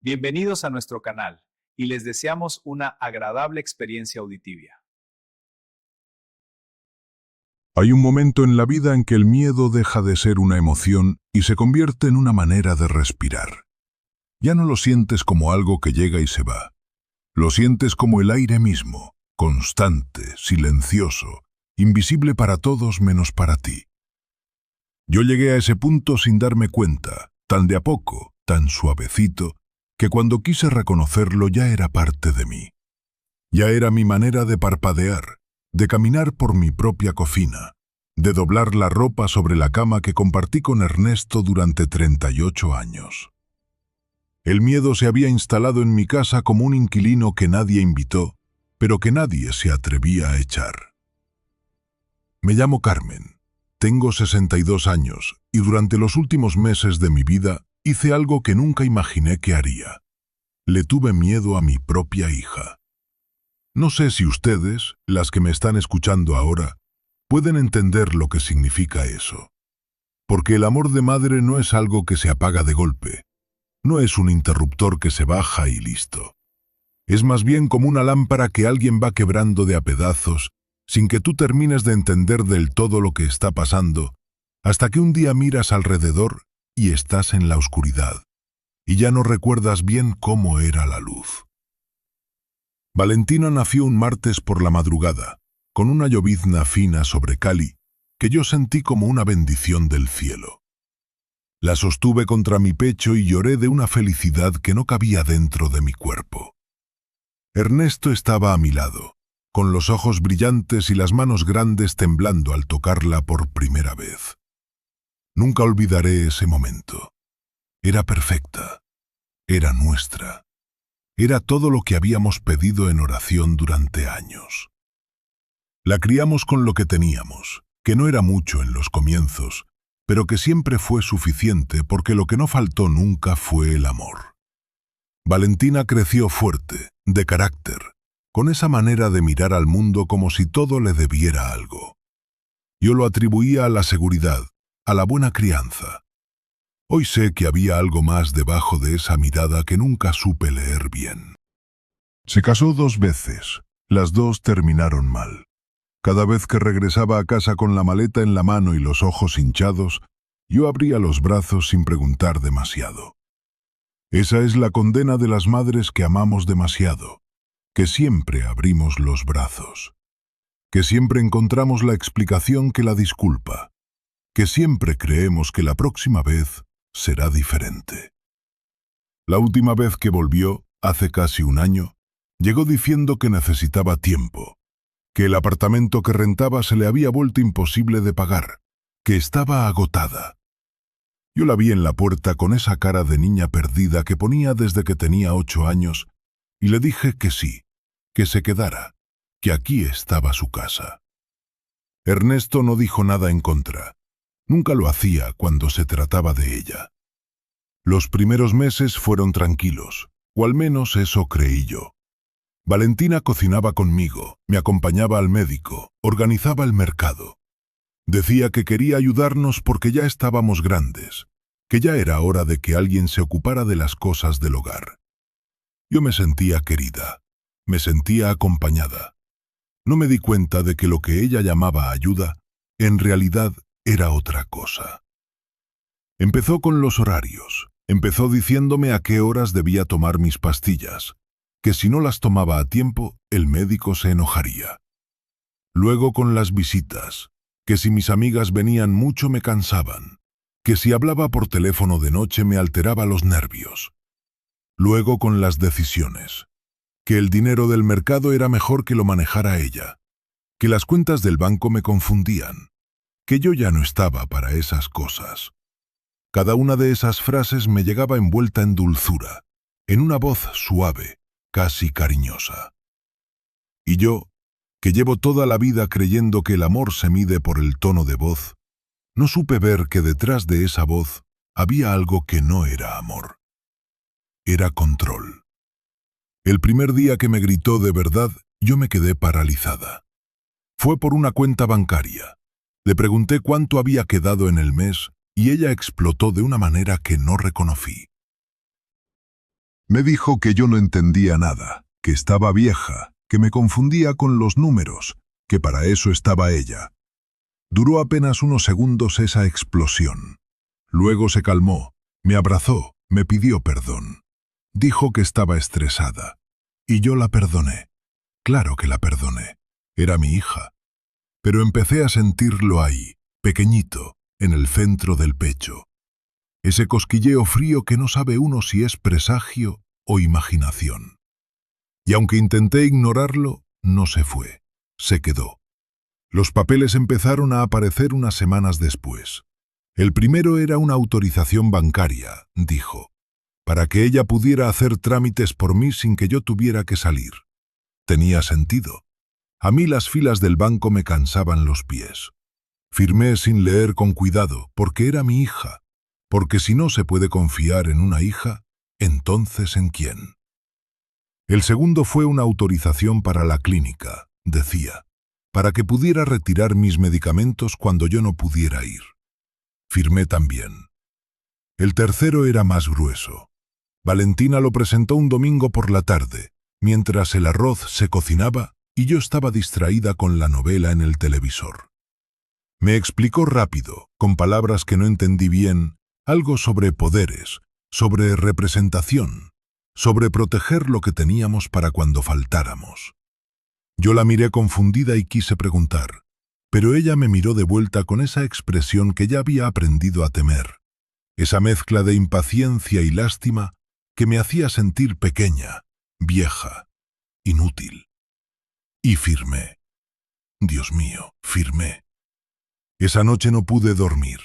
Bienvenidos a nuestro canal y les deseamos una agradable experiencia auditiva. Hay un momento en la vida en que el miedo deja de ser una emoción y se convierte en una manera de respirar. Ya no lo sientes como algo que llega y se va. Lo sientes como el aire mismo, constante, silencioso, invisible para todos menos para ti. Yo llegué a ese punto sin darme cuenta, tan de a poco, tan suavecito, que cuando quise reconocerlo ya era parte de mí. Ya era mi manera de parpadear, de caminar por mi propia cocina, de doblar la ropa sobre la cama que compartí con Ernesto durante 38 años. El miedo se había instalado en mi casa como un inquilino que nadie invitó, pero que nadie se atrevía a echar. Me llamo Carmen, tengo 62 años y durante los últimos meses de mi vida hice algo que nunca imaginé que haría. Le tuve miedo a mi propia hija. No sé si ustedes, las que me están escuchando ahora, pueden entender lo que significa eso. Porque el amor de madre no es algo que se apaga de golpe. No es un interruptor que se baja y listo. Es más bien como una lámpara que alguien va quebrando de a pedazos, sin que tú termines de entender del todo lo que está pasando, hasta que un día miras alrededor y estás en la oscuridad, y ya no recuerdas bien cómo era la luz. Valentina nació un martes por la madrugada, con una llovizna fina sobre Cali, que yo sentí como una bendición del cielo. La sostuve contra mi pecho y lloré de una felicidad que no cabía dentro de mi cuerpo. Ernesto estaba a mi lado, con los ojos brillantes y las manos grandes temblando al tocarla por primera vez. Nunca olvidaré ese momento. Era perfecta. Era nuestra. Era todo lo que habíamos pedido en oración durante años. La criamos con lo que teníamos, que no era mucho en los comienzos, pero que siempre fue suficiente porque lo que no faltó nunca fue el amor. Valentina creció fuerte, de carácter, con esa manera de mirar al mundo como si todo le debiera algo. Yo lo atribuía a la seguridad, a la buena crianza. Hoy sé que había algo más debajo de esa mirada que nunca supe leer bien. Se casó 2 veces. Las 2 terminaron mal. Cada vez que regresaba a casa con la maleta en la mano y los ojos hinchados, yo abría los brazos sin preguntar demasiado. Esa es la condena de las madres que amamos demasiado, que siempre abrimos los brazos, que siempre encontramos la explicación que la disculpa, que siempre creemos que la próxima vez será diferente. La última vez que volvió, hace casi un año, llegó diciendo que necesitaba tiempo, que el apartamento que rentaba se le había vuelto imposible de pagar, que estaba agotada. Yo la vi en la puerta con esa cara de niña perdida que ponía desde que tenía 8 años y le dije que sí, que se quedara, que aquí estaba su casa. Ernesto no dijo nada en contra. Nunca lo hacía cuando se trataba de ella. Los primeros meses fueron tranquilos, o al menos eso creí yo. Valentina cocinaba conmigo, me acompañaba al médico, organizaba el mercado. Decía que quería ayudarnos porque ya estábamos grandes, que ya era hora de que alguien se ocupara de las cosas del hogar. Yo me sentía querida, me sentía acompañada. No me di cuenta de que lo que ella llamaba ayuda, en realidad era otra cosa. Empezó con los horarios, empezó diciéndome a qué horas debía tomar mis pastillas, que si no las tomaba a tiempo, el médico se enojaría. Luego con las visitas, que si mis amigas venían mucho me cansaban, que si hablaba por teléfono de noche me alteraba los nervios. Luego con las decisiones, que el dinero del mercado era mejor que lo manejara ella, que las cuentas del banco me confundían, que yo ya no estaba para esas cosas. Cada una de esas frases me llegaba envuelta en dulzura, en una voz suave, casi cariñosa. Y yo, que llevo toda la vida creyendo que el amor se mide por el tono de voz, no supe ver que detrás de esa voz había algo que no era amor. Era control. El primer día que me gritó de verdad, yo me quedé paralizada. Fue por una cuenta bancaria. Le pregunté cuánto había quedado en el mes y ella explotó de una manera que no reconocí. Me dijo que yo no entendía nada, que estaba vieja, que me confundía con los números, que para eso estaba ella. Duró apenas unos segundos esa explosión. Luego se calmó, me abrazó, me pidió perdón. Dijo que estaba estresada. Y yo la perdoné. Claro que la perdoné. Era mi hija. Pero empecé a sentirlo ahí, pequeñito, en el centro del pecho. Ese cosquilleo frío que no sabe uno si es presagio o imaginación. Y aunque intenté ignorarlo, no se fue. Se quedó. Los papeles empezaron a aparecer unas semanas después. El primero era una autorización bancaria, dijo, para que ella pudiera hacer trámites por mí sin que yo tuviera que salir. Tenía sentido. A mí las filas del banco me cansaban los pies. Firmé sin leer con cuidado, porque era mi hija. Porque si no se puede confiar en una hija, entonces ¿en quién? El segundo fue una autorización para la clínica, decía, para que pudiera retirar mis medicamentos cuando yo no pudiera ir. Firmé también. El tercero era más grueso. Valentina lo presentó un domingo por la tarde, mientras el arroz se cocinaba y yo estaba distraída con la novela en el televisor. Me explicó rápido, con palabras que no entendí bien, algo sobre poderes, sobre representación, sobre proteger lo que teníamos para cuando faltáramos. Yo la miré confundida y quise preguntar, pero ella me miró de vuelta con esa expresión que ya había aprendido a temer, esa mezcla de impaciencia y lástima que me hacía sentir pequeña, vieja, inútil. Y firmé. Dios mío, firmé. Esa noche no pude dormir.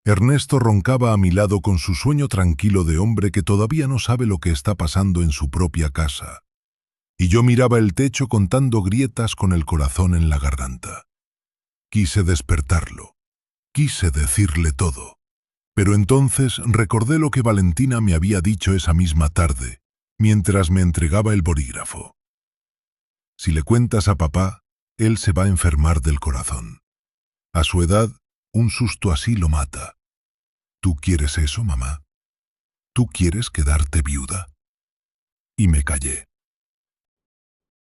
Ernesto roncaba a mi lado con su sueño tranquilo de hombre que todavía no sabe lo que está pasando en su propia casa. Y yo miraba el techo contando grietas con el corazón en la garganta. Quise despertarlo. Quise decirle todo. Pero entonces recordé lo que Valentina me había dicho esa misma tarde, mientras me entregaba el bolígrafo. Si le cuentas a papá, él se va a enfermar del corazón. A su edad, un susto así lo mata. ¿Tú quieres eso, mamá? ¿Tú quieres quedarte viuda? Y me callé.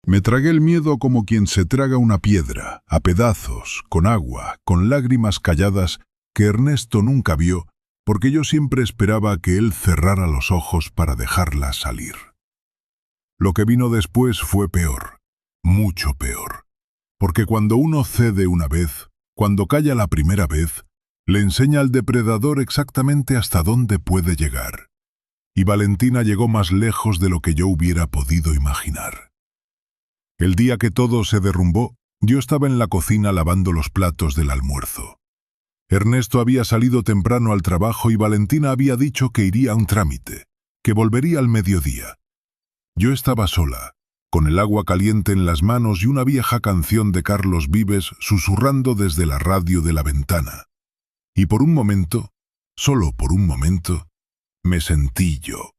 Me tragué el miedo como quien se traga una piedra, a pedazos, con agua, con lágrimas calladas que Ernesto nunca vio, porque yo siempre esperaba que él cerrara los ojos para dejarla salir. Lo que vino después fue peor, mucho peor, porque cuando uno cede una vez, cuando calla la primera vez, le enseña al depredador exactamente hasta dónde puede llegar. Y Valentina llegó más lejos de lo que yo hubiera podido imaginar. El día que todo se derrumbó, yo estaba en la cocina lavando los platos del almuerzo. Ernesto había salido temprano al trabajo y Valentina había dicho que iría a un trámite, que volvería al mediodía. Yo estaba sola, con el agua caliente en las manos y una vieja canción de Carlos Vives susurrando desde la radio de la ventana. Y por un momento, solo por un momento, me sentí yo.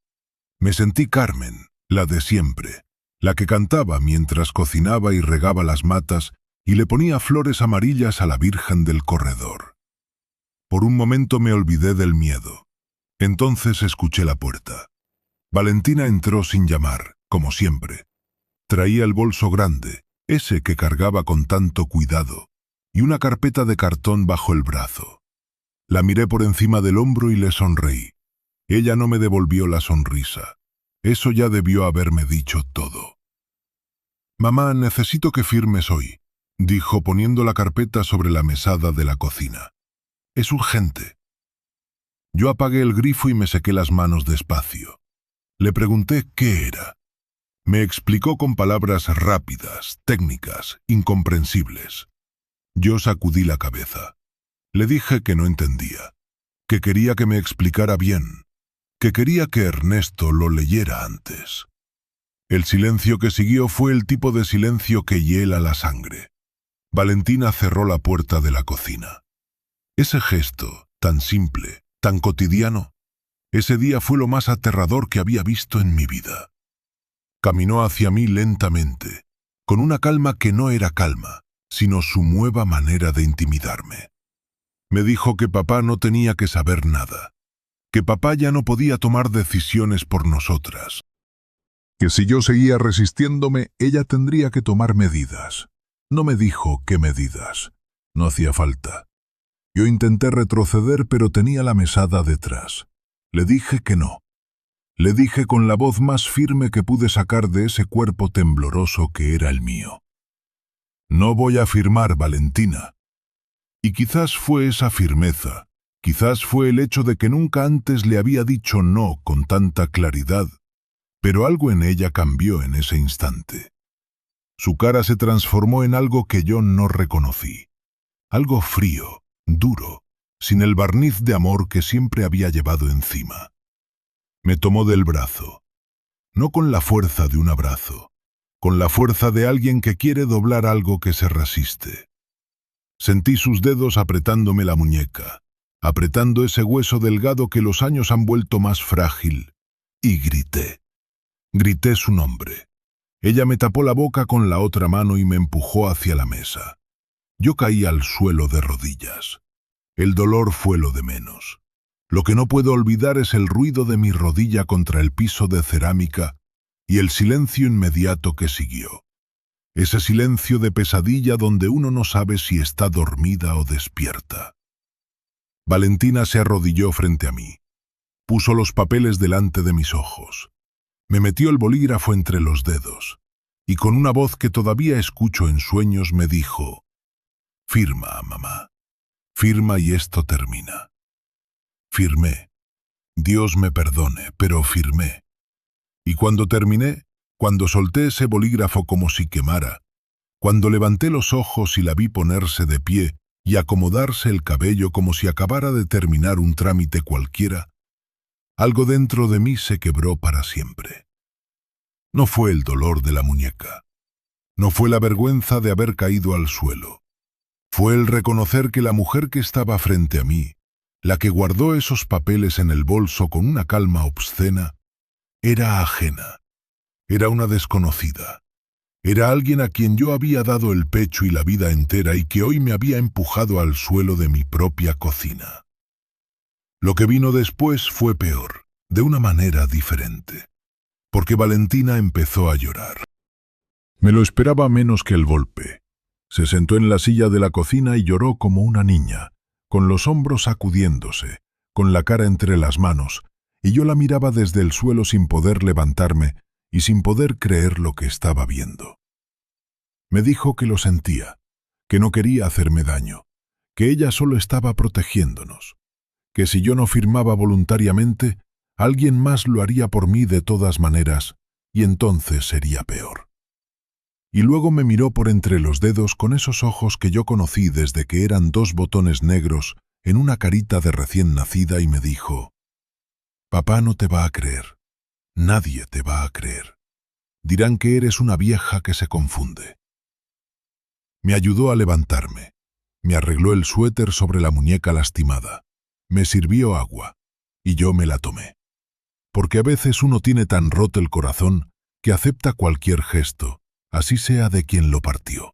Me sentí Carmen, la de siempre, la que cantaba mientras cocinaba y regaba las matas y le ponía flores amarillas a la Virgen del corredor. Por un momento me olvidé del miedo. Entonces escuché la puerta. Valentina entró sin llamar, como siempre. Traía el bolso grande, ese que cargaba con tanto cuidado, y una carpeta de cartón bajo el brazo. La miré por encima del hombro y le sonreí. Ella no me devolvió la sonrisa. Eso ya debió haberme dicho todo. «Mamá, necesito que firmes hoy», dijo poniendo la carpeta sobre la mesada de la cocina. «Es urgente». Yo apagué el grifo y me sequé las manos despacio. Le pregunté qué era. Me explicó con palabras rápidas, técnicas, incomprensibles. Yo sacudí la cabeza. Le dije que no entendía, que quería que me explicara bien, que quería que Ernesto lo leyera antes. El silencio que siguió fue el tipo de silencio que hiela la sangre. Valentina cerró la puerta de la cocina. Ese gesto, tan simple, tan cotidiano, ese día fue lo más aterrador que había visto en mi vida. Caminó hacia mí lentamente, con una calma que no era calma, sino su nueva manera de intimidarme. Me dijo que papá no tenía que saber nada, que papá ya no podía tomar decisiones por nosotras, que si yo seguía resistiéndome, ella tendría que tomar medidas. No me dijo qué medidas. No hacía falta. Yo intenté retroceder, pero tenía la mesada detrás. Le dije que no. Le dije con la voz más firme que pude sacar de ese cuerpo tembloroso que era el mío. No voy a firmar, Valentina. Y quizás fue esa firmeza, quizás fue el hecho de que nunca antes le había dicho no con tanta claridad, pero algo en ella cambió en ese instante. Su cara se transformó en algo que yo no reconocí, algo frío, duro, sin el barniz de amor que siempre había llevado encima. Me tomó del brazo, no con la fuerza de un abrazo, con la fuerza de alguien que quiere doblar algo que se resiste. Sentí sus dedos apretándome la muñeca, apretando ese hueso delgado que los años han vuelto más frágil, y grité. Grité su nombre. Ella me tapó la boca con la otra mano y me empujó hacia la mesa. Yo caí al suelo de rodillas. El dolor fue lo de menos. Lo que no puedo olvidar es el ruido de mi rodilla contra el piso de cerámica y el silencio inmediato que siguió. Ese silencio de pesadilla donde uno no sabe si está dormida o despierta. Valentina se arrodilló frente a mí. Puso los papeles delante de mis ojos. Me metió el bolígrafo entre los dedos y con una voz que todavía escucho en sueños me dijo: «Firma, mamá. Firma y esto termina». Firmé. Dios me perdone, pero firmé. Y cuando terminé, cuando solté ese bolígrafo como si quemara, cuando levanté los ojos y la vi ponerse de pie y acomodarse el cabello como si acabara de terminar un trámite cualquiera, algo dentro de mí se quebró para siempre. No fue el dolor de la muñeca. No fue la vergüenza de haber caído al suelo. Fue el reconocer que la mujer que estaba frente a mí, la que guardó esos papeles en el bolso con una calma obscena, era ajena. Era una desconocida. Era alguien a quien yo había dado el pecho y la vida entera y que hoy me había empujado al suelo de mi propia cocina. Lo que vino después fue peor, de una manera diferente, porque Valentina empezó a llorar. Me lo esperaba menos que el golpe. Se sentó en la silla de la cocina y lloró como una niña, con los hombros sacudiéndose, con la cara entre las manos, y yo la miraba desde el suelo sin poder levantarme y sin poder creer lo que estaba viendo. Me dijo que lo sentía, que no quería hacerme daño, que ella solo estaba protegiéndonos, que si yo no firmaba voluntariamente, alguien más lo haría por mí de todas maneras, y entonces sería peor. Y luego me miró por entre los dedos con esos ojos que yo conocí desde que eran 2 botones negros en una carita de recién nacida y me dijo: «Papá no te va a creer. Nadie te va a creer. Dirán que eres una vieja que se confunde». Me ayudó a levantarme. Me arregló el suéter sobre la muñeca lastimada. Me sirvió agua, y yo me la tomé. Porque a veces uno tiene tan roto el corazón que acepta cualquier gesto, así sea de quien lo partió.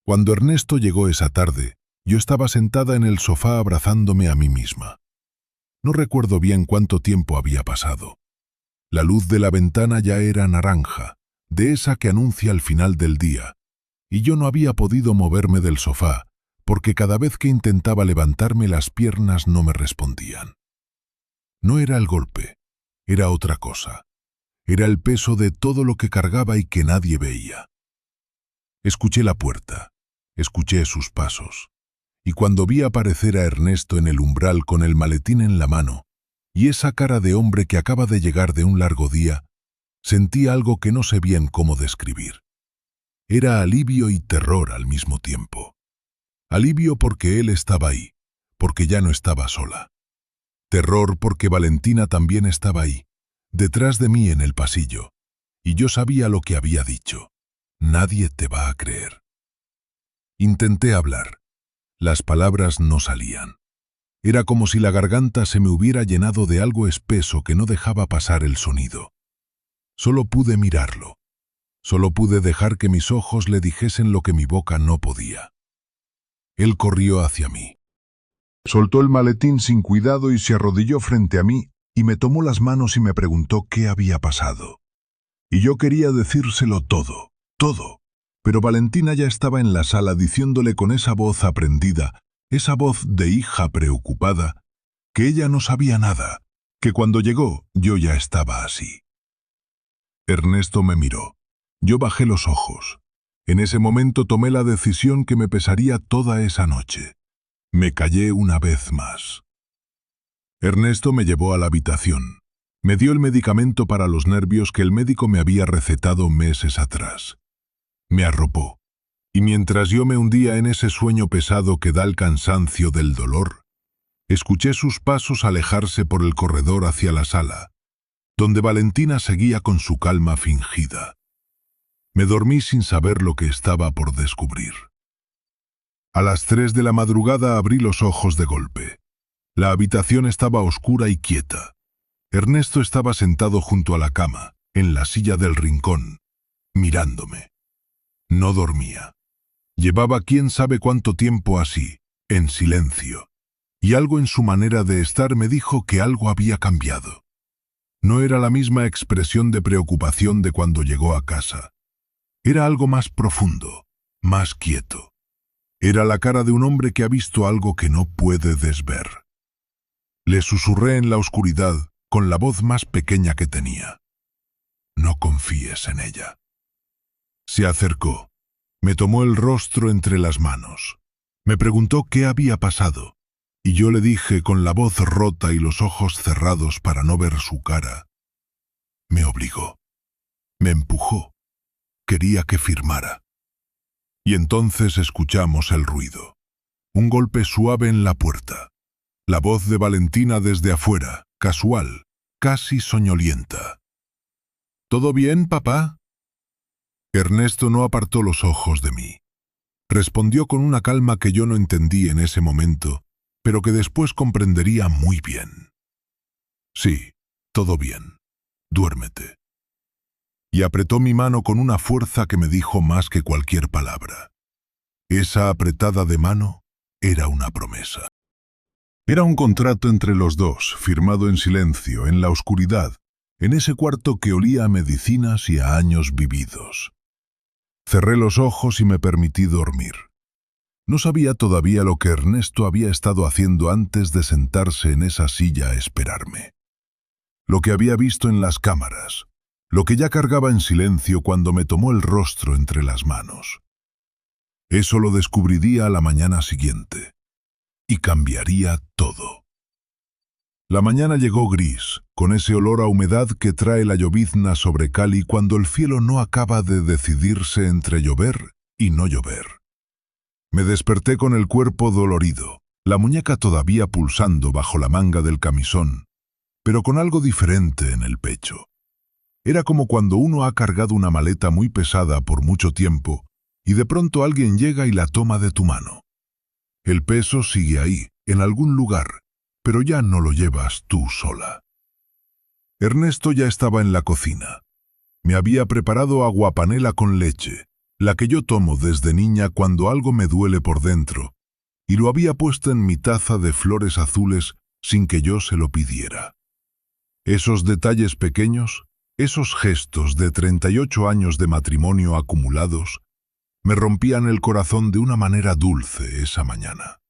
Cuando Ernesto llegó esa tarde, yo estaba sentada en el sofá abrazándome a mí misma. No recuerdo bien cuánto tiempo había pasado. La luz de la ventana ya era naranja, de esa que anuncia el final del día, y yo no había podido moverme del sofá, porque cada vez que intentaba levantarme las piernas no me respondían. No era el golpe, era otra cosa. Era el peso de todo lo que cargaba y que nadie veía. Escuché la puerta, escuché sus pasos, y cuando vi aparecer a Ernesto en el umbral con el maletín en la mano, y esa cara de hombre que acaba de llegar de un largo día, sentí algo que no sé bien cómo describir. Era alivio y terror al mismo tiempo. Alivio porque él estaba ahí, porque ya no estaba sola. Terror porque Valentina también estaba ahí, detrás de mí en el pasillo, y yo sabía lo que había dicho. Nadie te va a creer. Intenté hablar. Las palabras no salían. Era como si la garganta se me hubiera llenado de algo espeso que no dejaba pasar el sonido. Solo pude mirarlo. Solo pude dejar que mis ojos le dijesen lo que mi boca no podía. Él corrió hacia mí. Soltó el maletín sin cuidado y se arrodilló frente a mí, y me tomó las manos y me preguntó qué había pasado. Y yo quería decírselo todo, todo. Pero Valentina ya estaba en la sala diciéndole con esa voz aprendida, esa voz de hija preocupada, que ella no sabía nada, que cuando llegó yo ya estaba así. Ernesto me miró. Yo bajé los ojos. En ese momento tomé la decisión que me pesaría toda esa noche. Me callé una vez más. Ernesto me llevó a la habitación. Me dio el medicamento para los nervios que el médico me había recetado meses atrás. Me arropó. Y mientras yo me hundía en ese sueño pesado que da el cansancio del dolor, escuché sus pasos alejarse por el corredor hacia la sala, donde Valentina seguía con su calma fingida. Me dormí sin saber lo que estaba por descubrir. A las 3 de la madrugada abrí los ojos de golpe. La habitación estaba oscura y quieta. Ernesto estaba sentado junto a la cama, en la silla del rincón, mirándome. No dormía. Llevaba quién sabe cuánto tiempo así, en silencio, y algo en su manera de estar me dijo que algo había cambiado. No era la misma expresión de preocupación de cuando llegó a casa. Era algo más profundo, más quieto. Era la cara de un hombre que ha visto algo que no puede desver. Le susurré en la oscuridad, con la voz más pequeña que tenía. No confíes en ella. Se acercó. Me tomó el rostro entre las manos. Me preguntó qué había pasado, y yo le dije con la voz rota y los ojos cerrados para no ver su cara. Me obligó. Me empujó. Quería que firmara. Y entonces escuchamos el ruido. Un golpe suave en la puerta. La voz de Valentina desde afuera, casual, casi soñolienta. ¿Todo bien, papá? Ernesto no apartó los ojos de mí. Respondió con una calma que yo no entendí en ese momento, pero que después comprendería muy bien. Sí, todo bien. Duérmete. Y apretó mi mano con una fuerza que me dijo más que cualquier palabra. Esa apretada de mano era una promesa. Era un contrato entre los dos, firmado en silencio, en la oscuridad, en ese cuarto que olía a medicinas y a años vividos. Cerré los ojos y me permití dormir. No sabía todavía lo que Ernesto había estado haciendo antes de sentarse en esa silla a esperarme. Lo que había visto en las cámaras, lo que ya cargaba en silencio cuando me tomó el rostro entre las manos. Eso lo descubriría a la mañana siguiente. Y cambiaría todo. La mañana llegó gris, con ese olor a humedad que trae la llovizna sobre Cali cuando el cielo no acaba de decidirse entre llover y no llover. Me desperté con el cuerpo dolorido, la muñeca todavía pulsando bajo la manga del camisón, pero con algo diferente en el pecho. Era como cuando uno ha cargado una maleta muy pesada por mucho tiempo y de pronto alguien llega y la toma de tu mano. El peso sigue ahí, en algún lugar, pero ya no lo llevas tú sola. Ernesto ya estaba en la cocina. Me había preparado aguapanela con leche, la que yo tomo desde niña cuando algo me duele por dentro, y lo había puesto en mi taza de flores azules sin que yo se lo pidiera. Esos detalles pequeños, esos gestos de 38 años de matrimonio acumulados, me rompían el corazón de una manera dulce esa mañana.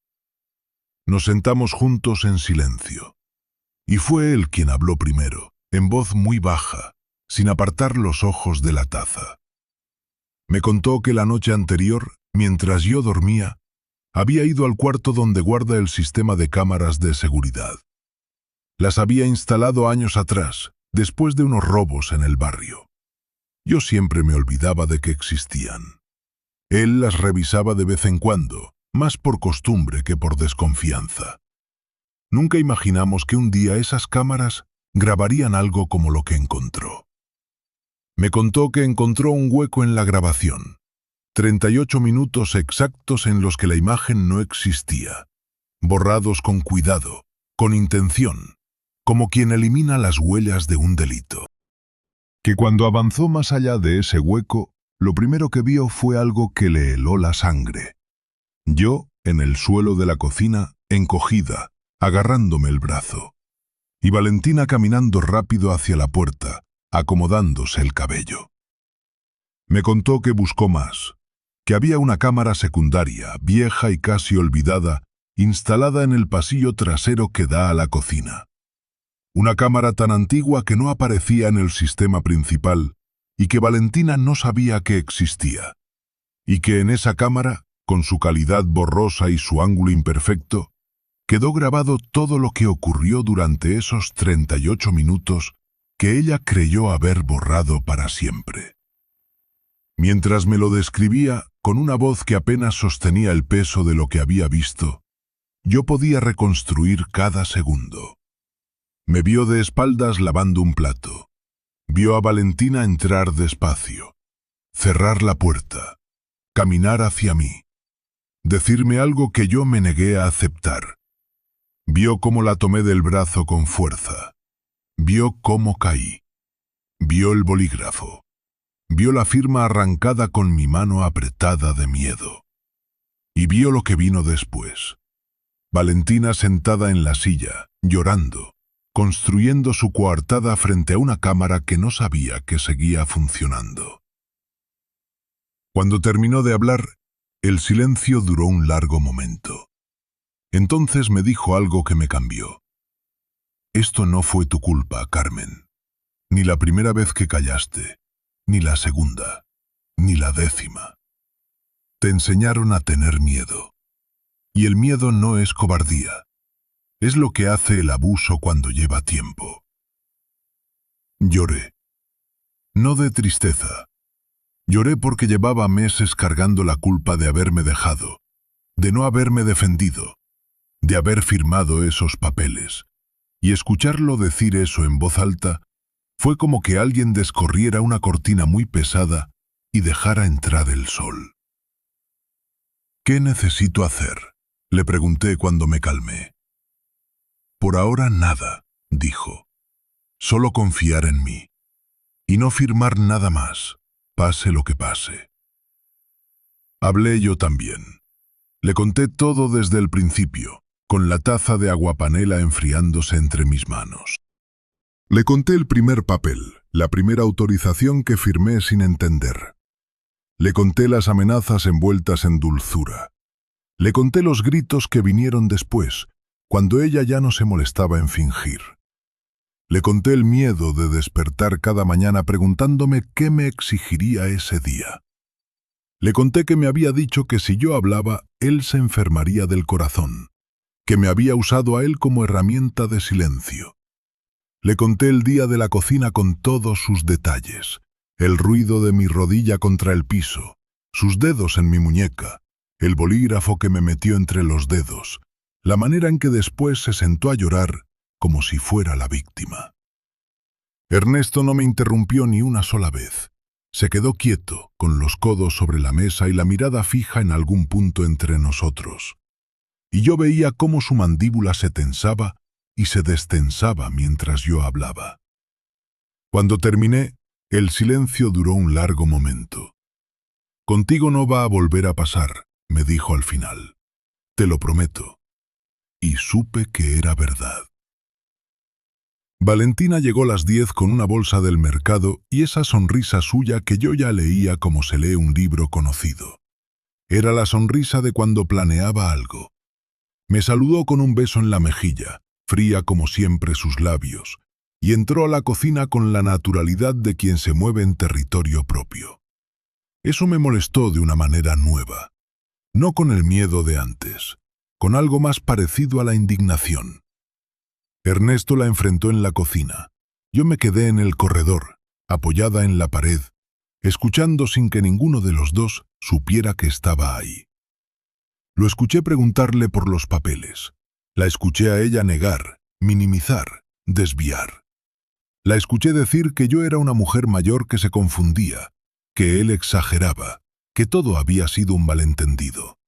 Nos sentamos juntos en silencio. Y fue él quien habló primero, en voz muy baja, sin apartar los ojos de la taza. Me contó que la noche anterior, mientras yo dormía, había ido al cuarto donde guarda el sistema de cámaras de seguridad. Las había instalado años atrás, después de unos robos en el barrio. Yo siempre me olvidaba de que existían. Él las revisaba de vez en cuando, más por costumbre que por desconfianza. Nunca imaginamos que un día esas cámaras grabarían algo como lo que encontró. Me contó que encontró un hueco en la grabación, 38 minutos exactos en los que la imagen no existía, borrados con cuidado, con intención, como quien elimina las huellas de un delito. Que cuando avanzó más allá de ese hueco, lo primero que vio fue algo que le heló la sangre. Yo, en el suelo de la cocina, encogida, agarrándome el brazo. Y Valentina caminando rápido hacia la puerta, acomodándose el cabello. Me contó que buscó más, que había una cámara secundaria, vieja y casi olvidada, instalada en el pasillo trasero que da a la cocina. Una cámara tan antigua que no aparecía en el sistema principal y que Valentina no sabía que existía. Y que en esa cámara, con su calidad borrosa y su ángulo imperfecto, quedó grabado todo lo que ocurrió durante esos 38 minutos que ella creyó haber borrado para siempre. Mientras me lo describía, con una voz que apenas sostenía el peso de lo que había visto, yo podía reconstruir cada segundo. Me vio de espaldas lavando un plato. Vio a Valentina entrar despacio, cerrar la puerta, caminar hacia mí, decirme algo que yo me negué a aceptar. Vio cómo la tomé del brazo con fuerza. Vio cómo caí. Vio el bolígrafo. Vio la firma arrancada con mi mano apretada de miedo. Y vio lo que vino después. Valentina sentada en la silla, llorando, construyendo su coartada frente a una cámara que no sabía que seguía funcionando. Cuando terminó de hablar, el silencio duró un largo momento. Entonces me dijo algo que me cambió. Esto no fue tu culpa, Carmen. Ni la primera vez que callaste, ni la segunda, ni la 10ª. Te enseñaron a tener miedo. Y el miedo no es cobardía. Es lo que hace el abuso cuando lleva tiempo. Lloré. No de tristeza. Lloré porque llevaba meses cargando la culpa de haberme dejado, de no haberme defendido, de haber firmado esos papeles. Y escucharlo decir eso en voz alta fue como que alguien descorriera una cortina muy pesada y dejara entrar el sol. ¿Qué necesito hacer?, le pregunté cuando me calmé. Por ahora nada, dijo. Solo confiar en mí. Y no firmar nada más, pase lo que pase. Hablé yo también. Le conté todo desde el principio, con la taza de aguapanela enfriándose entre mis manos. Le conté el primer papel, la primera autorización que firmé sin entender. Le conté las amenazas envueltas en dulzura. Le conté los gritos que vinieron después, cuando ella ya no se molestaba en fingir. Le conté el miedo de despertar cada mañana preguntándome qué me exigiría ese día. Le conté que me había dicho que si yo hablaba, él se enfermaría del corazón, que me había usado a él como herramienta de silencio. Le conté el día de la cocina con todos sus detalles, el ruido de mi rodilla contra el piso, sus dedos en mi muñeca, el bolígrafo que me metió entre los dedos, la manera en que después se sentó a llorar como si fuera la víctima. Ernesto no me interrumpió ni una sola vez. Se quedó quieto, con los codos sobre la mesa y la mirada fija en algún punto entre nosotros. Y yo veía cómo su mandíbula se tensaba y se destensaba mientras yo hablaba. Cuando terminé, el silencio duró un largo momento. Contigo no va a volver a pasar, me dijo al final. Te lo prometo. Y supe que era verdad. Valentina llegó a las 10 con una bolsa del mercado y esa sonrisa suya que yo ya leía como se lee un libro conocido. Era la sonrisa de cuando planeaba algo. Me saludó con un beso en la mejilla, fría como siempre sus labios, y entró a la cocina con la naturalidad de quien se mueve en territorio propio. Eso me molestó de una manera nueva, no con el miedo de antes, con algo más parecido a la indignación. Ernesto la enfrentó en la cocina. Yo me quedé en el corredor, apoyada en la pared, escuchando sin que ninguno de los dos supiera que estaba ahí. Lo escuché preguntarle por los papeles. La escuché a ella negar, minimizar, desviar. La escuché decir que yo era una mujer mayor que se confundía, que él exageraba, que todo había sido un malentendido.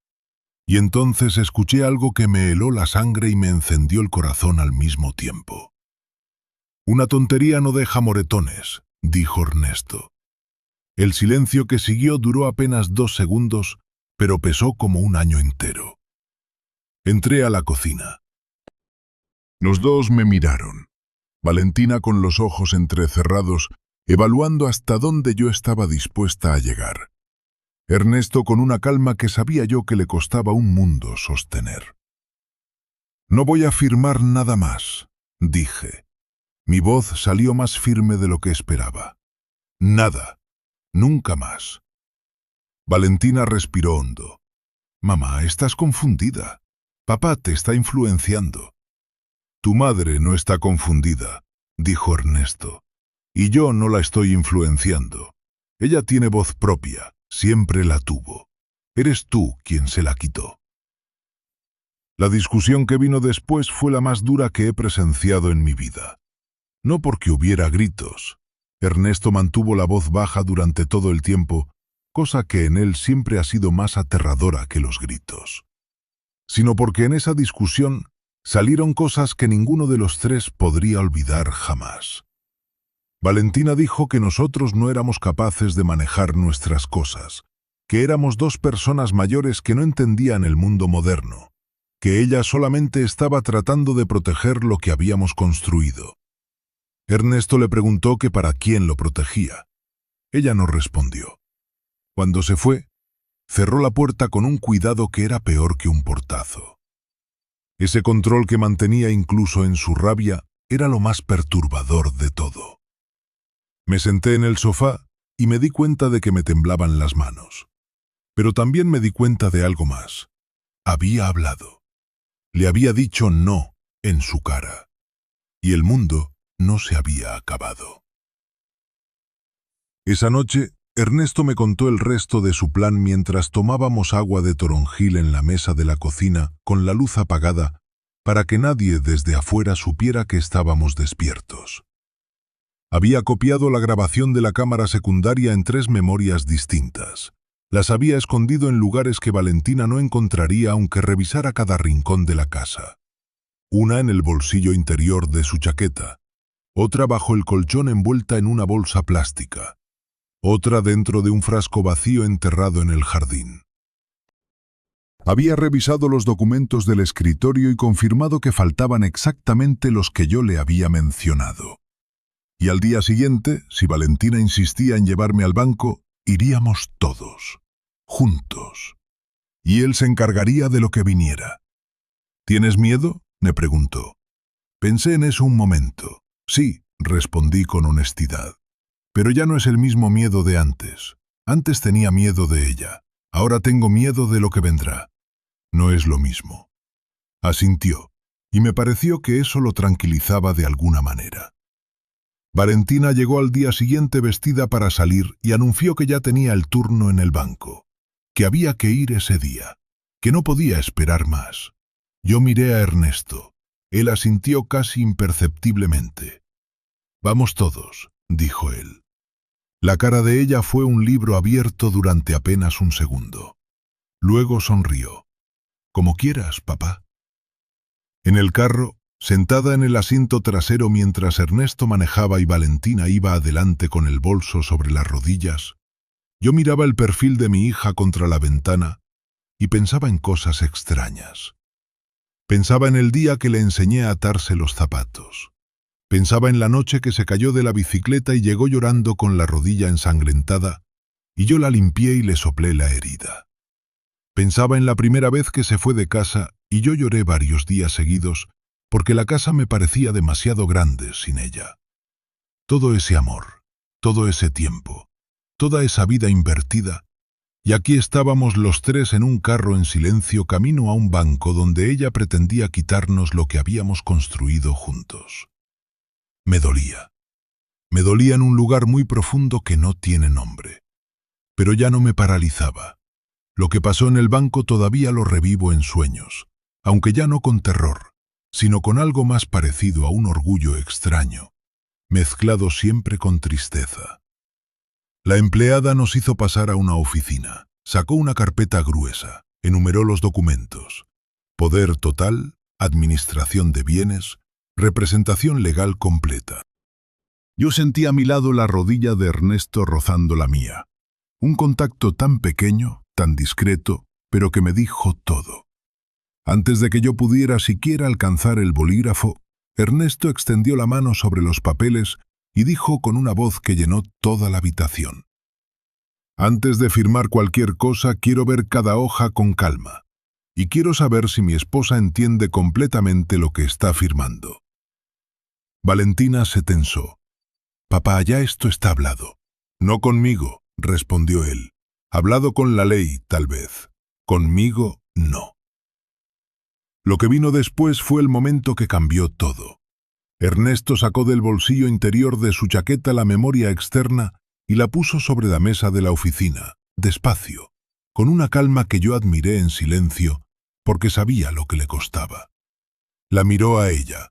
Y entonces escuché algo que me heló la sangre y me encendió el corazón al mismo tiempo. Una tontería no deja moretones, dijo Ernesto. El silencio que siguió duró apenas 2 segundos, pero pesó como un año entero. Entré a la cocina. Los dos me miraron. Valentina con los ojos entrecerrados evaluando hasta dónde yo estaba dispuesta a llegar. Ernesto con una calma que sabía yo que le costaba un mundo sostener. «No voy a firmar nada más», dije. Mi voz salió más firme de lo que esperaba. «Nada. Nunca más». Valentina respiró hondo. «Mamá, estás confundida. Papá te está influenciando». «Tu madre no está confundida», dijo Ernesto. «Y yo no la estoy influenciando. Ella tiene voz propia, siempre la tuvo. Eres tú quien se la quitó». La discusión que vino después fue la más dura que he presenciado en mi vida. No porque hubiera gritos. Ernesto mantuvo la voz baja durante todo el tiempo, cosa que en él siempre ha sido más aterradora que los gritos. Sino porque en esa discusión salieron cosas que ninguno de los tres podría olvidar jamás. Valentina dijo que nosotros no éramos capaces de manejar nuestras cosas, que éramos dos personas mayores que no entendían el mundo moderno, que ella solamente estaba tratando de proteger lo que habíamos construido. Ernesto le preguntó que para quién lo protegía. Ella no respondió. Cuando se fue, cerró la puerta con un cuidado que era peor que un portazo. Ese control que mantenía incluso en su rabia era lo más perturbador de todo. Me senté en el sofá y me di cuenta de que me temblaban las manos. Pero también me di cuenta de algo más. Había hablado. Le había dicho no en su cara. Y el mundo no se había acabado. Esa noche, Ernesto me contó el resto de su plan mientras tomábamos agua de toronjil en la mesa de la cocina con la luz apagada para que nadie desde afuera supiera que estábamos despiertos. Había copiado la grabación de la cámara secundaria en 3 memorias distintas. Las había escondido en lugares que Valentina no encontraría aunque revisara cada rincón de la casa. Una en el bolsillo interior de su chaqueta, otra bajo el colchón envuelta en una bolsa plástica, otra dentro de un frasco vacío enterrado en el jardín. Había revisado los documentos del escritorio y confirmado que faltaban exactamente los que yo le había mencionado. Y al día siguiente, si Valentina insistía en llevarme al banco, iríamos todos, juntos. Y él se encargaría de lo que viniera. ¿Tienes miedo?, me preguntó. Pensé en eso un momento. Sí, respondí con honestidad. Pero ya no es el mismo miedo de antes. Antes tenía miedo de ella. Ahora tengo miedo de lo que vendrá. No es lo mismo. Asintió, y me pareció que eso lo tranquilizaba de alguna manera. Valentina llegó al día siguiente vestida para salir y anunció que ya tenía el turno en el banco, que había que ir ese día, que no podía esperar más. Yo miré a Ernesto. Él asintió casi imperceptiblemente. «Vamos todos», dijo él. La cara de ella fue un libro abierto durante apenas un segundo. Luego sonrió. «Como quieras, papá». En el carro, sentada en el asiento trasero mientras Ernesto manejaba y Valentina iba adelante con el bolso sobre las rodillas, yo miraba el perfil de mi hija contra la ventana y pensaba en cosas extrañas. Pensaba en el día que le enseñé a atarse los zapatos. Pensaba en la noche que se cayó de la bicicleta y llegó llorando con la rodilla ensangrentada, y yo la limpié y le soplé la herida. Pensaba en la primera vez que se fue de casa y yo lloré varios días seguidos porque la casa me parecía demasiado grande sin ella. Todo ese amor, todo ese tiempo, toda esa vida invertida, y aquí estábamos los tres en un carro en silencio camino a un banco donde ella pretendía quitarnos lo que habíamos construido juntos. Me dolía. Me dolía en un lugar muy profundo que no tiene nombre. Pero ya no me paralizaba. Lo que pasó en el banco todavía lo revivo en sueños, aunque ya no con terror, sino con algo más parecido a un orgullo extraño, mezclado siempre con tristeza. La empleada nos hizo pasar a una oficina, sacó una carpeta gruesa, enumeró los documentos: poder total, administración de bienes, representación legal completa. Yo sentí a mi lado la rodilla de Ernesto rozando la mía. Un contacto tan pequeño, tan discreto, pero que me dijo todo. Antes de que yo pudiera siquiera alcanzar el bolígrafo, Ernesto extendió la mano sobre los papeles y dijo con una voz que llenó toda la habitación: «Antes de firmar cualquier cosa, quiero ver cada hoja con calma, y quiero saber si mi esposa entiende completamente lo que está firmando». Valentina se tensó. «Papá, ya esto está hablado». «No conmigo», respondió él. «Hablado con la ley, tal vez. Conmigo, no». Lo que vino después fue el momento que cambió todo. Ernesto sacó del bolsillo interior de su chaqueta la memoria externa y la puso sobre la mesa de la oficina, despacio, con una calma que yo admiré en silencio, porque sabía lo que le costaba. La miró a ella.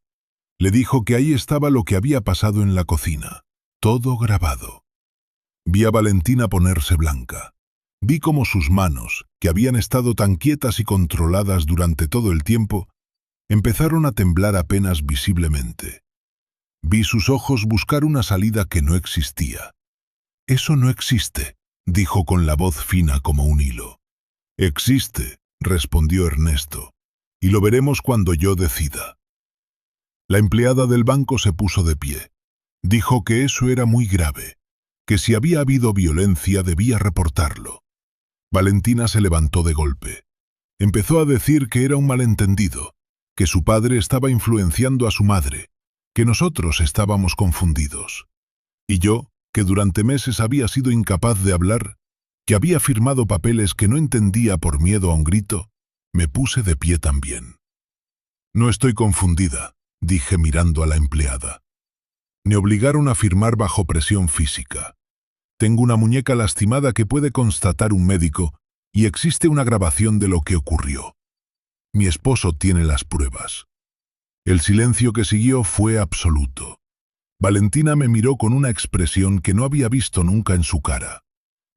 Le dijo que ahí estaba lo que había pasado en la cocina, todo grabado. Vi a Valentina ponerse blanca. Vi cómo sus manos, que habían estado tan quietas y controladas durante todo el tiempo, empezaron a temblar apenas visiblemente. Vi sus ojos buscar una salida que no existía. «Eso no existe», dijo con la voz fina como un hilo. «Existe», respondió Ernesto, «y lo veremos cuando yo decida». La empleada del banco se puso de pie. Dijo que eso era muy grave, que si había habido violencia debía reportarlo. Valentina se levantó de golpe. Empezó a decir que era un malentendido, que su padre estaba influenciando a su madre, que nosotros estábamos confundidos. Y yo, que durante meses había sido incapaz de hablar, que había firmado papeles que no entendía por miedo a un grito, me puse de pie también. «No estoy confundida», dije mirando a la empleada. «Me obligaron a firmar bajo presión física. Tengo una muñeca lastimada que puede constatar un médico y existe una grabación de lo que ocurrió. Mi esposo tiene las pruebas». El silencio que siguió fue absoluto. Valentina me miró con una expresión que no había visto nunca en su cara.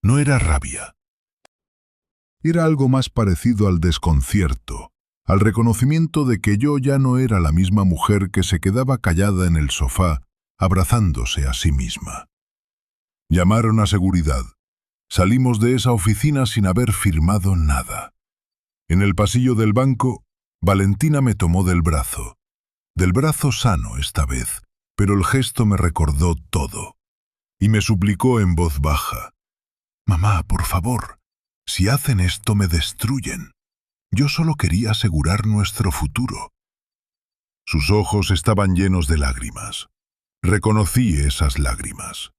No era rabia. Era algo más parecido al desconcierto, al reconocimiento de que yo ya no era la misma mujer que se quedaba callada en el sofá, abrazándose a sí misma. Llamaron a seguridad. Salimos de esa oficina sin haber firmado nada. En el pasillo del banco, Valentina me tomó del brazo sano esta vez, pero el gesto me recordó todo. Y me suplicó en voz baja: «Mamá, por favor, si hacen esto me destruyen. Yo solo quería asegurar nuestro futuro». Sus ojos estaban llenos de lágrimas. Reconocí esas lágrimas.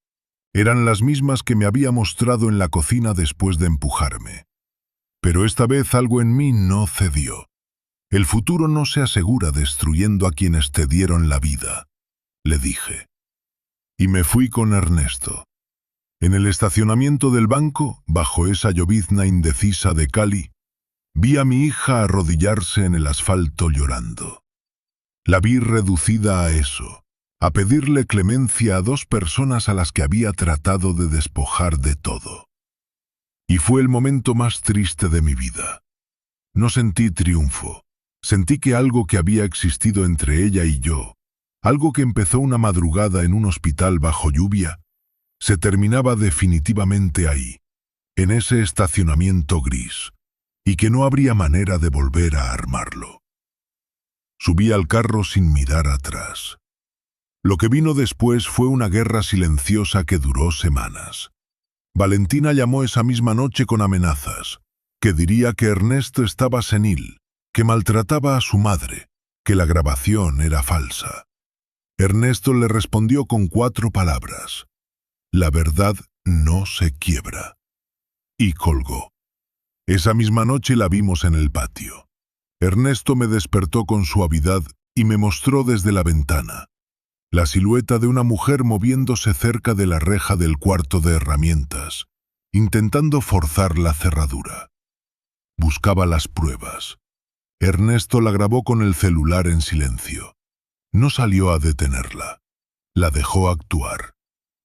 Eran las mismas que me había mostrado en la cocina después de empujarme. Pero esta vez algo en mí no cedió. «El futuro no se asegura destruyendo a quienes te dieron la vida», le dije. Y me fui con Ernesto. En el estacionamiento del banco, bajo esa llovizna indecisa de Cali, vi a mi hija arrodillarse en el asfalto llorando. La vi reducida a eso, a pedirle clemencia a dos personas a las que había tratado de despojar de todo. Y fue el momento más triste de mi vida. No sentí triunfo. Sentí que algo que había existido entre ella y yo, algo que empezó una madrugada en un hospital bajo lluvia, se terminaba definitivamente ahí, en ese estacionamiento gris, y que no habría manera de volver a armarlo. Subí al carro sin mirar atrás. Lo que vino después fue una guerra silenciosa que duró semanas. Valentina llamó esa misma noche con amenazas, que diría que Ernesto estaba senil, que maltrataba a su madre, que la grabación era falsa. Ernesto le respondió con 4 palabras: «La verdad no se quiebra». Y colgó. Esa misma noche la vimos en el patio. Ernesto me despertó con suavidad y me mostró desde la ventana la silueta de una mujer moviéndose cerca de la reja del cuarto de herramientas, intentando forzar la cerradura. Buscaba las pruebas. Ernesto la grabó con el celular en silencio. No salió a detenerla. La dejó actuar.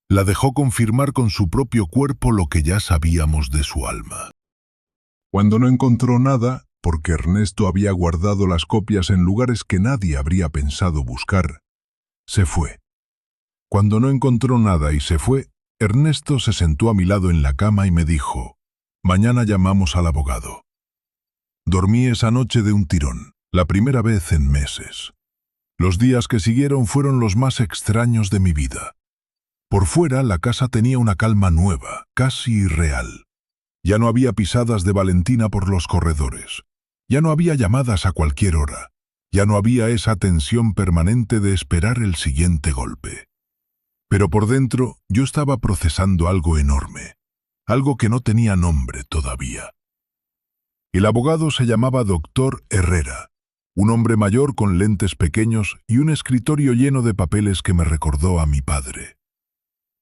La dejó confirmar con su propio cuerpo lo que ya sabíamos de su alma. Cuando no encontró nada, porque Ernesto había guardado las copias en lugares que nadie habría pensado buscar, se fue. Cuando no encontró nada y se fue, Ernesto se sentó a mi lado en la cama y me dijo: «Mañana llamamos al abogado». Dormí esa noche de un tirón, la primera vez en meses. Los días que siguieron fueron los más extraños de mi vida. Por fuera, la casa tenía una calma nueva, casi irreal. Ya no había pisadas de Valentina por los corredores. Ya no había llamadas a cualquier hora. Ya no había esa tensión permanente de esperar el siguiente golpe. Pero por dentro yo estaba procesando algo enorme, algo que no tenía nombre todavía. El abogado se llamaba Dr. Herrera, un hombre mayor con lentes pequeños y un escritorio lleno de papeles que me recordó a mi padre.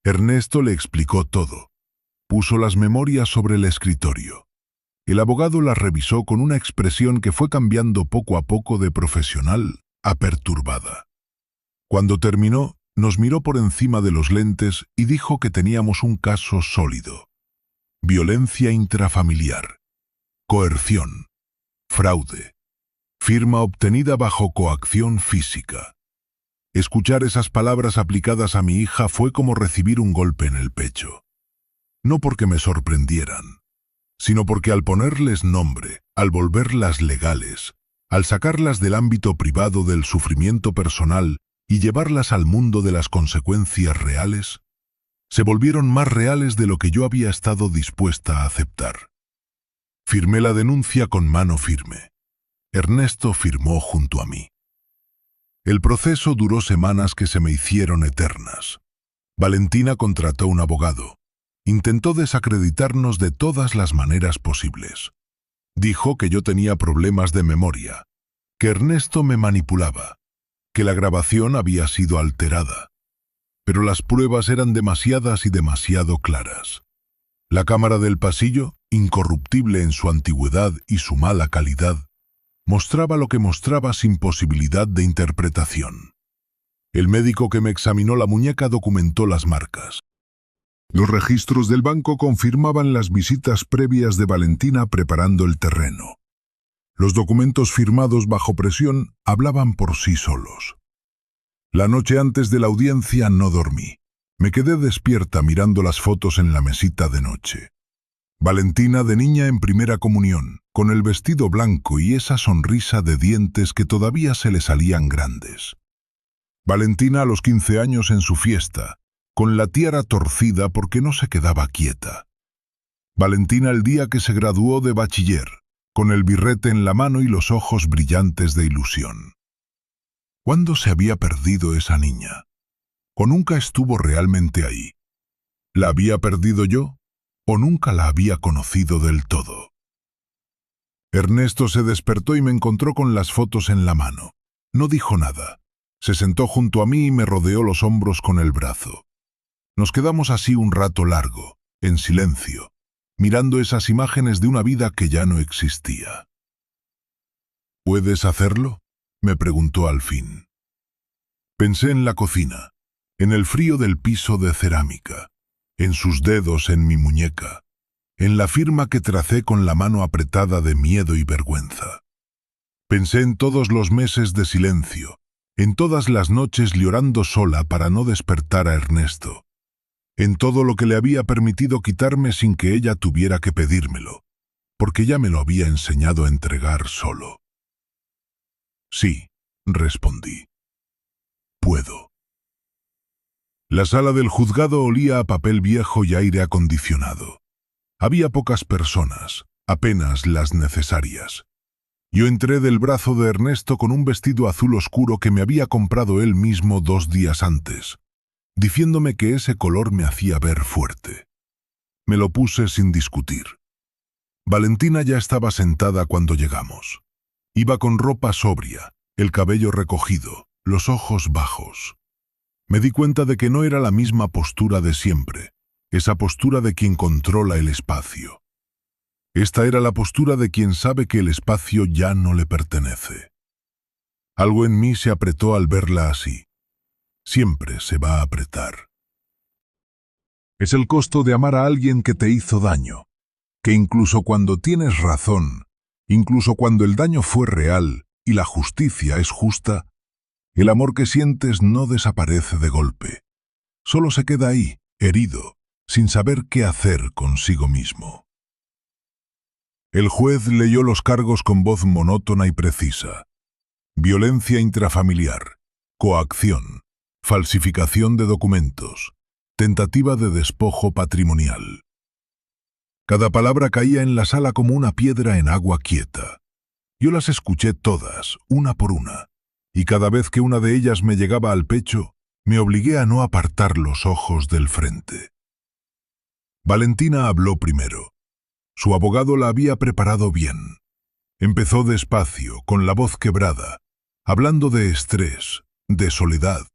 Ernesto le explicó todo. Puso las memorias sobre el escritorio. El abogado las revisó con una expresión que fue cambiando poco a poco de profesional a perturbada. Cuando terminó, nos miró por encima de los lentes y dijo que teníamos un caso sólido. Violencia intrafamiliar, coerción, fraude, firma obtenida bajo coacción física. Escuchar esas palabras aplicadas a mi hija fue como recibir un golpe en el pecho. No porque me sorprendieran, sino porque al ponerles nombre, al volverlas legales, al sacarlas del ámbito privado del sufrimiento personal y llevarlas al mundo de las consecuencias reales, se volvieron más reales de lo que yo había estado dispuesta a aceptar. Firmé la denuncia con mano firme. Ernesto firmó junto a mí. El proceso duró semanas que se me hicieron eternas. Valentina contrató un abogado. Intentó desacreditarnos de todas las maneras posibles. Dijo que yo tenía problemas de memoria, que Ernesto me manipulaba, que la grabación había sido alterada. Pero las pruebas eran demasiadas y demasiado claras. La cámara del pasillo, incorruptible en su antigüedad y su mala calidad, mostraba lo que mostraba sin posibilidad de interpretación. El médico que me examinó la muñeca documentó las marcas. Los registros del banco confirmaban las visitas previas de Valentina preparando el terreno. Los documentos firmados bajo presión hablaban por sí solos. La noche antes de la audiencia no dormí. Me quedé despierta mirando las fotos en la mesita de noche. Valentina de niña en primera comunión, con el vestido blanco y esa sonrisa de dientes que todavía se le salían grandes. Valentina a los 15 años en su fiesta, con la tiara torcida porque no se quedaba quieta. Valentina el día que se graduó de bachiller, con el birrete en la mano y los ojos brillantes de ilusión. ¿Cuándo se había perdido esa niña? ¿O nunca estuvo realmente ahí? ¿La había perdido yo? ¿O nunca la había conocido del todo? Ernesto se despertó y me encontró con las fotos en la mano. No dijo nada. Se sentó junto a mí y me rodeó los hombros con el brazo. Nos quedamos así un rato largo, en silencio, mirando esas imágenes de una vida que ya no existía. ¿Puedes hacerlo?, me preguntó al fin. Pensé en la cocina, en el frío del piso de cerámica, en sus dedos en mi muñeca, en la firma que tracé con la mano apretada de miedo y vergüenza. Pensé en todos los meses de silencio, en todas las noches llorando sola para no despertar a Ernesto, en todo lo que le había permitido quitarme sin que ella tuviera que pedírmelo, porque ya me lo había enseñado a entregar solo. Sí, respondí. Puedo. La sala del juzgado olía a papel viejo y aire acondicionado. Había pocas personas, apenas las necesarias. Yo entré del brazo de Ernesto con un vestido azul oscuro que me había comprado él mismo 2 días antes, diciéndome que ese color me hacía ver fuerte. Me lo puse sin discutir. Valentina ya estaba sentada cuando llegamos. Iba con ropa sobria, el cabello recogido, los ojos bajos. Me di cuenta de que no era la misma postura de siempre, esa postura de quien controla el espacio. Esta era la postura de quien sabe que el espacio ya no le pertenece. Algo en mí se apretó al verla así. Siempre se va a apretar. Es el costo de amar a alguien que te hizo daño, que incluso cuando tienes razón, incluso cuando el daño fue real y la justicia es justa, el amor que sientes no desaparece de golpe. Solo se queda ahí, herido, sin saber qué hacer consigo mismo. El juez leyó los cargos con voz monótona y precisa. Violencia intrafamiliar, coacción, falsificación de documentos, Tentativa de despojo patrimonial. Cada palabra caía en la sala como una piedra en agua quieta. Yo las escuché todas, una por una, y cada vez que una de ellas me llegaba al pecho, me obligué a no apartar los ojos del frente. Valentina habló primero. Su abogado la había preparado bien. Empezó despacio, con la voz quebrada, hablando de estrés, de soledad,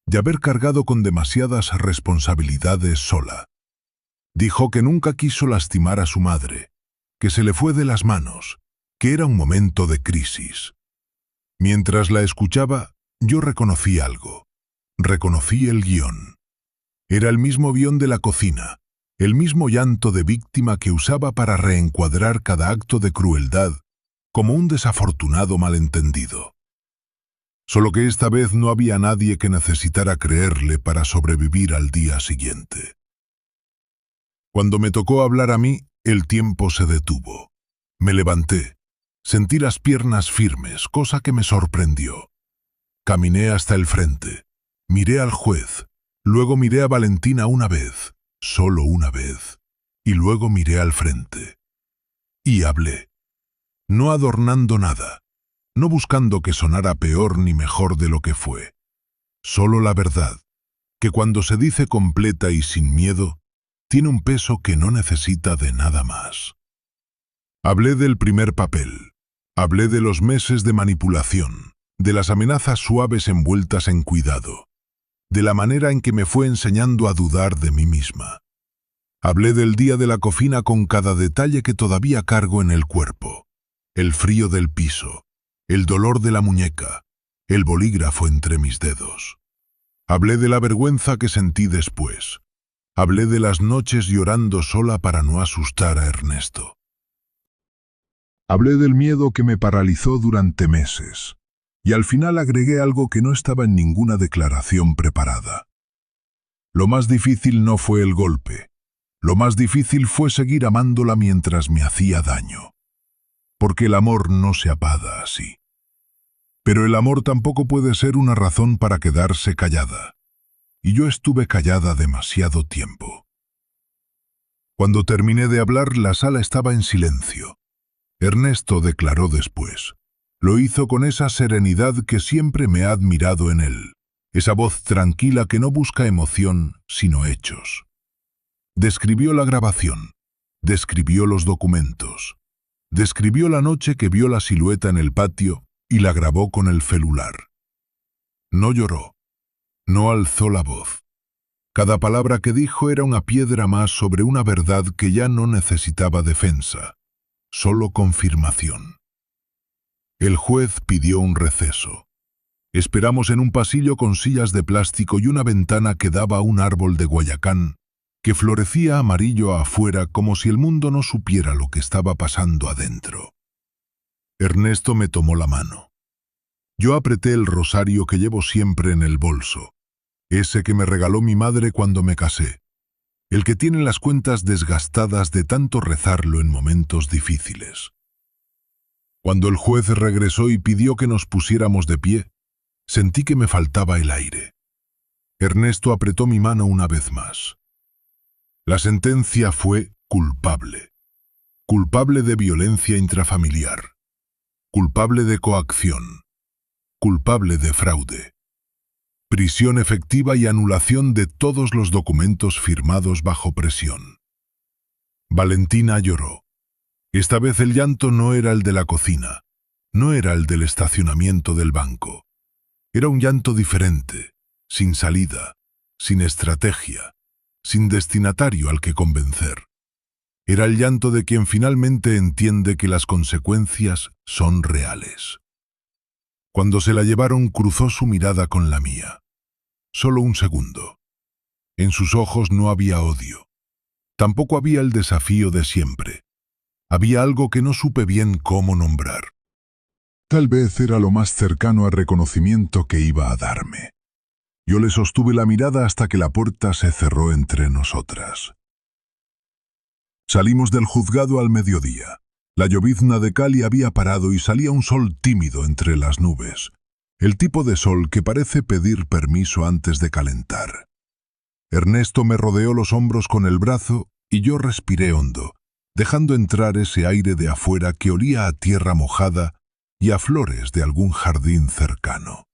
de haber cargado con demasiadas responsabilidades sola. Dijo que nunca quiso lastimar a su madre, que se le fue de las manos, que era un momento de crisis. Mientras la escuchaba, yo reconocí algo. Reconocí el guión. Era el mismo guión de la cocina, el mismo llanto de víctima que usaba para reencuadrar cada acto de crueldad como un desafortunado malentendido. Solo que esta vez no había nadie que necesitara creerle para sobrevivir al día siguiente. Cuando me tocó hablar a mí, el tiempo se detuvo. Me levanté. Sentí las piernas firmes, cosa que me sorprendió. Caminé hasta el frente. Miré al juez. Luego miré a Valentina una vez, solo una vez. Y luego miré al frente. Y hablé. No adornando nada. No buscando que sonara peor ni mejor de lo que fue. Solo la verdad, que cuando se dice completa y sin miedo, tiene un peso que no necesita de nada más. Hablé del primer papel. Hablé de los meses de manipulación, de las amenazas suaves envueltas en cuidado, de la manera en que me fue enseñando a dudar de mí misma. Hablé del día de la cocina con cada detalle que todavía cargo en el cuerpo, el frío del piso, el dolor de la muñeca, el bolígrafo entre mis dedos. Hablé de la vergüenza que sentí después. Hablé de las noches llorando sola para no asustar a Ernesto. Hablé del miedo que me paralizó durante meses, y al final agregué algo que no estaba en ninguna declaración preparada. Lo más difícil no fue el golpe. Lo más difícil fue seguir amándola mientras me hacía daño. Porque el amor no se apaga así. Pero el amor tampoco puede ser una razón para quedarse callada. Y yo estuve callada demasiado tiempo. Cuando terminé de hablar, la sala estaba en silencio. Ernesto declaró después. Lo hizo con esa serenidad que siempre me ha admirado en él. Esa voz tranquila que no busca emoción, sino hechos. Describió la grabación. Describió los documentos. Describió la noche que vio la silueta en el patio y la grabó con el celular. No lloró. No alzó la voz. Cada palabra que dijo era una piedra más sobre una verdad que ya no necesitaba defensa, solo confirmación. El juez pidió un receso. Esperamos en un pasillo con sillas de plástico y una ventana que daba a un árbol de Guayacán que florecía amarillo afuera como si el mundo no supiera lo que estaba pasando adentro. Ernesto me tomó la mano. Yo apreté el rosario que llevo siempre en el bolso. Ese que me regaló mi madre cuando me casé, el que tiene las cuentas desgastadas de tanto rezarlo en momentos difíciles. Cuando el juez regresó y pidió que nos pusiéramos de pie, sentí que me faltaba el aire. Ernesto apretó mi mano una vez más. La sentencia fue culpable. Culpable de violencia intrafamiliar. Culpable de coacción. Culpable de fraude. Prisión efectiva y anulación de todos los documentos firmados bajo presión. Valentina lloró. Esta vez el llanto no era el de la cocina, no era el del estacionamiento del banco. Era un llanto diferente, sin salida, sin estrategia, sin destinatario al que convencer. Era el llanto de quien finalmente entiende que las consecuencias son reales. Cuando se la llevaron, cruzó su mirada con la mía. Solo un segundo. En sus ojos no había odio. Tampoco había el desafío de siempre. Había algo que no supe bien cómo nombrar. Tal vez era lo más cercano al reconocimiento que iba a darme. Yo le sostuve la mirada hasta que la puerta se cerró entre nosotras. Salimos del juzgado al mediodía. La llovizna de Cali había parado y salía un sol tímido entre las nubes. El tipo de sol que parece pedir permiso antes de calentar. Ernesto me rodeó los hombros con el brazo y yo respiré hondo, dejando entrar ese aire de afuera que olía a tierra mojada y a flores de algún jardín cercano.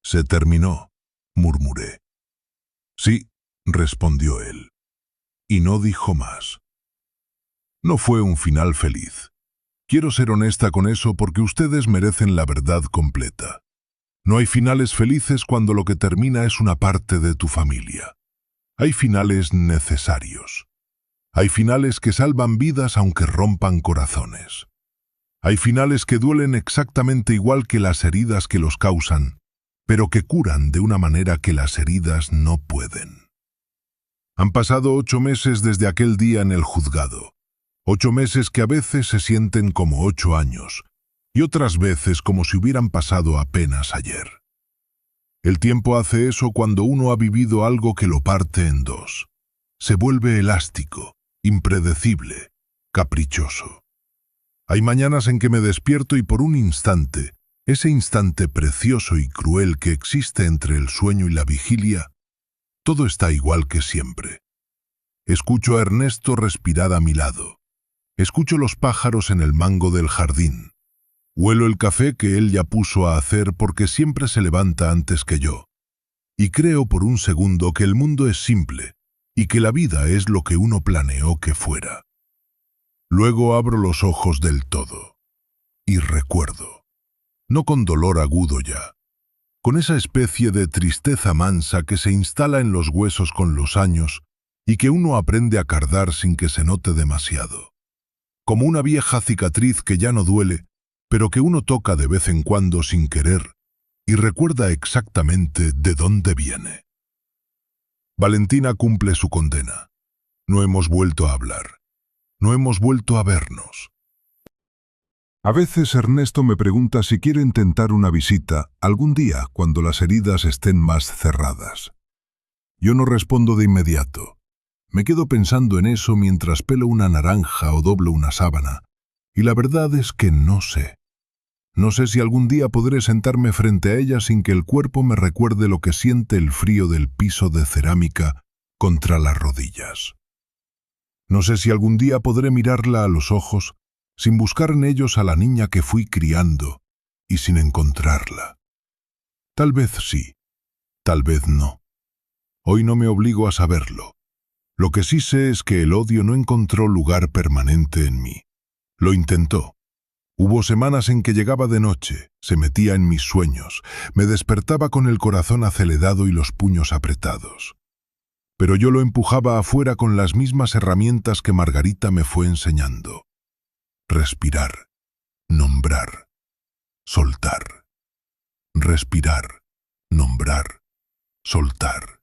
«Se terminó», murmuré. «Sí», respondió él, y no dijo más. No fue un final feliz. Quiero ser honesta con eso porque ustedes merecen la verdad completa. No hay finales felices cuando lo que termina es una parte de tu familia. Hay finales necesarios. Hay finales que salvan vidas aunque rompan corazones. Hay finales que duelen exactamente igual que las heridas que los causan, pero que curan de una manera que las heridas no pueden. Han pasado 8 meses desde aquel día en el juzgado. 8 meses que a veces se sienten como 8 años, y otras veces como si hubieran pasado apenas ayer. El tiempo hace eso cuando uno ha vivido algo que lo parte en dos. Se vuelve elástico, impredecible, caprichoso. Hay mañanas en que me despierto y por un instante, ese instante precioso y cruel que existe entre el sueño y la vigilia, todo está igual que siempre. Escucho a Ernesto respirar a mi lado. Escucho los pájaros en el mango del jardín. Huelo el café que él ya puso a hacer porque siempre se levanta antes que yo. Y creo por un segundo que el mundo es simple y que la vida es lo que uno planeó que fuera. Luego abro los ojos del todo y recuerdo, no con dolor agudo ya, con esa especie de tristeza mansa que se instala en los huesos con los años y que uno aprende a cardar sin que se note demasiado. Como una vieja cicatriz que ya no duele, pero que uno toca de vez en cuando sin querer y recuerda exactamente de dónde viene. Valentina cumple su condena. No hemos vuelto a hablar. No hemos vuelto a vernos. A veces Ernesto me pregunta si quiero intentar una visita algún día cuando las heridas estén más cerradas. Yo no respondo de inmediato. Me quedo pensando en eso mientras pelo una naranja o doblo una sábana, y la verdad es que no sé. No sé si algún día podré sentarme frente a ella sin que el cuerpo me recuerde lo que siente el frío del piso de cerámica contra las rodillas. No sé si algún día podré mirarla a los ojos sin buscar en ellos a la niña que fui criando y sin encontrarla. Tal vez sí, tal vez no. Hoy no me obligo a saberlo. Lo que sí sé es que el odio no encontró lugar permanente en mí. Lo intentó. Hubo semanas en que llegaba de noche, se metía en mis sueños, me despertaba con el corazón acelerado y los puños apretados. Pero yo lo empujaba afuera con las mismas herramientas que Margarita me fue enseñando. Respirar, nombrar, soltar. Respirar, nombrar, soltar.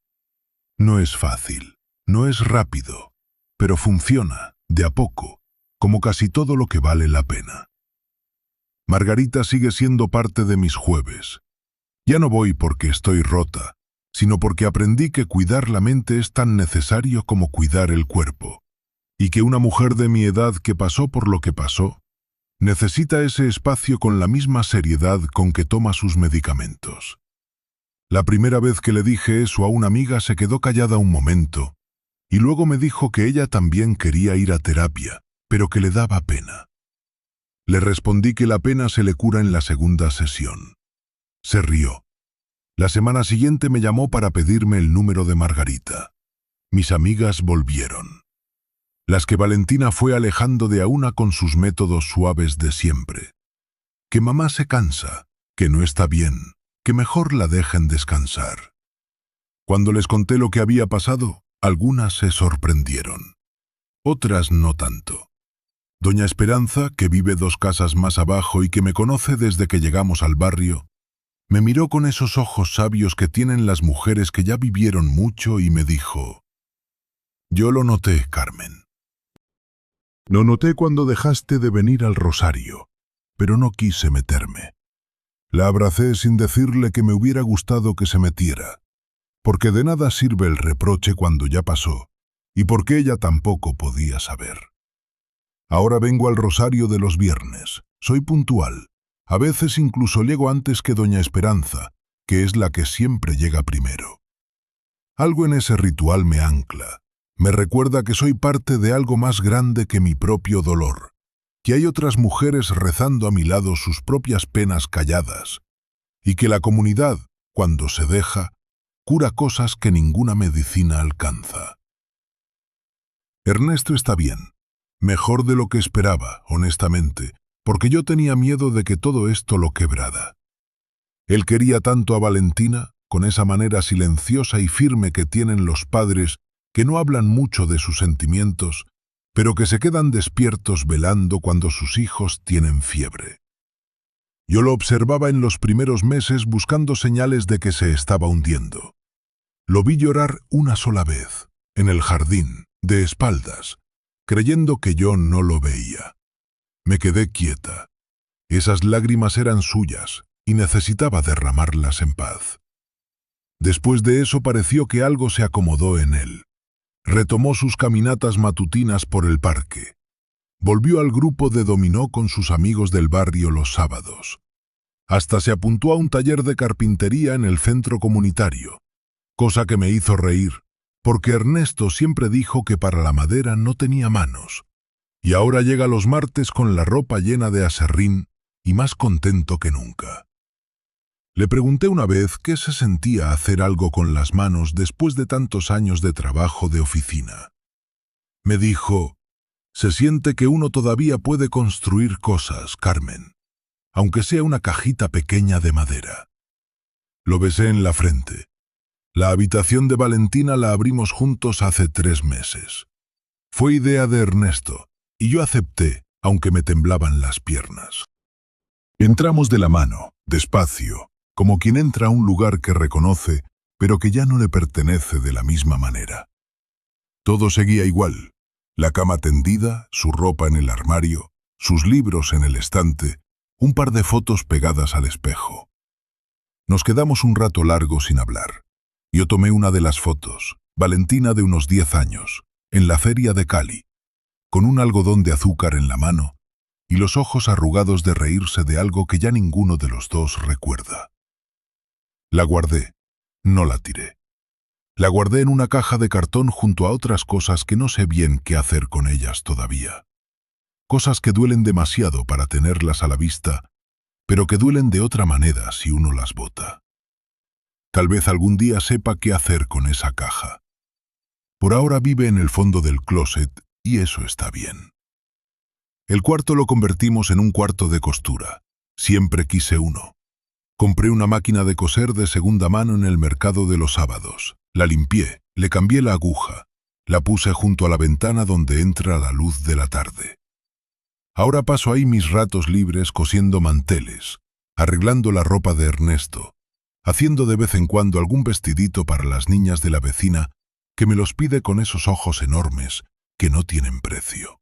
No es fácil, no es rápido, pero funciona, de a poco, como casi todo lo que vale la pena. Margarita sigue siendo parte de mis jueves. Ya no voy porque estoy rota, sino porque aprendí que cuidar la mente es tan necesario como cuidar el cuerpo, y que una mujer de mi edad que pasó por lo que pasó, necesita ese espacio con la misma seriedad con que toma sus medicamentos. La primera vez que le dije eso a una amiga se quedó callada un momento, y luego me dijo que ella también quería ir a terapia, pero que le daba pena. Le respondí que la pena se le cura en la segunda sesión. Se rió. La semana siguiente me llamó para pedirme el número de Margarita. Mis amigas volvieron. Las que Valentina fue alejando de a una con sus métodos suaves de siempre. Que mamá se cansa, que no está bien, que mejor la dejen descansar. Cuando les conté lo que había pasado, algunas se sorprendieron. Otras no tanto. Doña Esperanza, que vive 2 casas más abajo y que me conoce desde que llegamos al barrio, me miró con esos ojos sabios que tienen las mujeres que ya vivieron mucho y me dijo: «Yo lo noté, Carmen. Lo noté cuando dejaste de venir al rosario, pero no quise meterme. La abracé sin decirle que me hubiera gustado que se metiera, porque de nada sirve el reproche cuando ya pasó, y porque ella tampoco podía saber. Ahora vengo al rosario de los viernes, soy puntual, a veces incluso llego antes que doña Esperanza, que es la que siempre llega primero. Algo en ese ritual me ancla, me recuerda que soy parte de algo más grande que mi propio dolor, que hay otras mujeres rezando a mi lado sus propias penas calladas, y que la comunidad, cuando se deja, cura cosas que ninguna medicina alcanza. Ernesto está bien, mejor de lo que esperaba, honestamente, porque yo tenía miedo de que todo esto lo quebrara. Él quería tanto a Valentina, con esa manera silenciosa y firme que tienen los padres, que no hablan mucho de sus sentimientos, pero que se quedan despiertos velando cuando sus hijos tienen fiebre. Yo lo observaba en los primeros meses buscando señales de que se estaba hundiendo. Lo vi llorar una sola vez, en el jardín, de espaldas, creyendo que yo no lo veía. Me quedé quieta. Esas lágrimas eran suyas y necesitaba derramarlas en paz. Después de eso pareció que algo se acomodó en él. Retomó sus caminatas matutinas por el parque. Volvió al grupo de dominó con sus amigos del barrio los sábados. Hasta se apuntó a un taller de carpintería en el centro comunitario, cosa que me hizo reír, porque Ernesto siempre dijo que para la madera no tenía manos, y ahora llega los martes con la ropa llena de aserrín y más contento que nunca. Le pregunté una vez qué se sentía hacer algo con las manos después de tantos años de trabajo de oficina. Me dijo, se siente que uno todavía puede construir cosas, Carmen, aunque sea una cajita pequeña de madera. Lo besé en la frente. La habitación de Valentina la abrimos juntos hace 3 meses. Fue idea de Ernesto, y yo acepté, aunque me temblaban las piernas. Entramos de la mano, despacio, como quien entra a un lugar que reconoce, pero que ya no le pertenece de la misma manera. Todo seguía igual, la cama tendida, su ropa en el armario, sus libros en el estante, un par de fotos pegadas al espejo. Nos quedamos un rato largo sin hablar. Yo tomé una de las fotos, Valentina de unos 10 años, en la feria de Cali, con un algodón de azúcar en la mano y los ojos arrugados de reírse de algo que ya ninguno de los dos recuerda. La guardé, no la tiré. La guardé en una caja de cartón junto a otras cosas que no sé bien qué hacer con ellas todavía. Cosas que duelen demasiado para tenerlas a la vista, pero que duelen de otra manera si uno las bota. Tal vez algún día sepa qué hacer con esa caja. Por ahora vive en el fondo del closet y eso está bien. El cuarto lo convertimos en un cuarto de costura. Siempre quise uno. Compré una máquina de coser de segunda mano en el mercado de los sábados. La limpié, le cambié la aguja, la puse junto a la ventana donde entra la luz de la tarde. Ahora paso ahí mis ratos libres cosiendo manteles, arreglando la ropa de Ernesto, haciendo de vez en cuando algún vestidito para las niñas de la vecina que me los pide con esos ojos enormes que no tienen precio.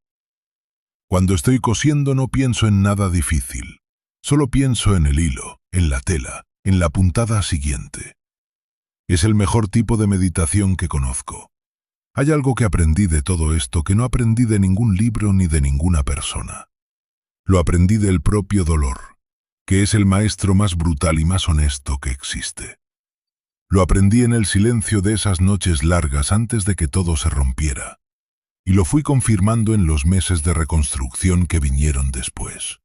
Cuando estoy cosiendo no pienso en nada difícil, solo pienso en el hilo, en la tela, en la puntada siguiente. Es el mejor tipo de meditación que conozco. Hay algo que aprendí de todo esto que no aprendí de ningún libro ni de ninguna persona. Lo aprendí del propio dolor, que es el maestro más brutal y más honesto que existe. Lo aprendí en el silencio de esas noches largas antes de que todo se rompiera, y lo fui confirmando en los meses de reconstrucción que vinieron después.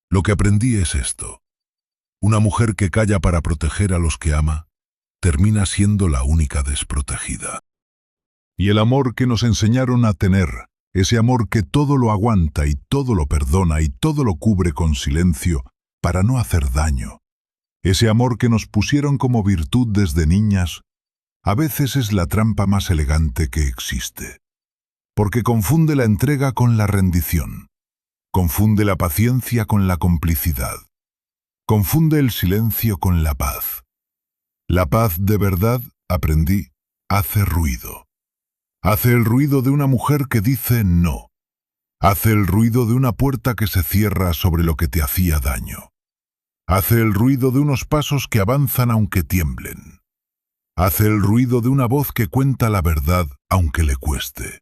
Lo que aprendí es esto. Una mujer que calla para proteger a los que ama, termina siendo la única desprotegida. Y el amor que nos enseñaron a tener, ese amor que todo lo aguanta y todo lo perdona y todo lo cubre con silencio para no hacer daño, ese amor que nos pusieron como virtud desde niñas, a veces es la trampa más elegante que existe. Porque confunde la entrega con la rendición, confunde la paciencia con la complicidad, confunde el silencio con la paz. La paz de verdad, aprendí, hace ruido. Hace el ruido de una mujer que dice no. Hace el ruido de una puerta que se cierra sobre lo que te hacía daño. Hace el ruido de unos pasos que avanzan aunque tiemblen. Hace el ruido de una voz que cuenta la verdad aunque le cueste.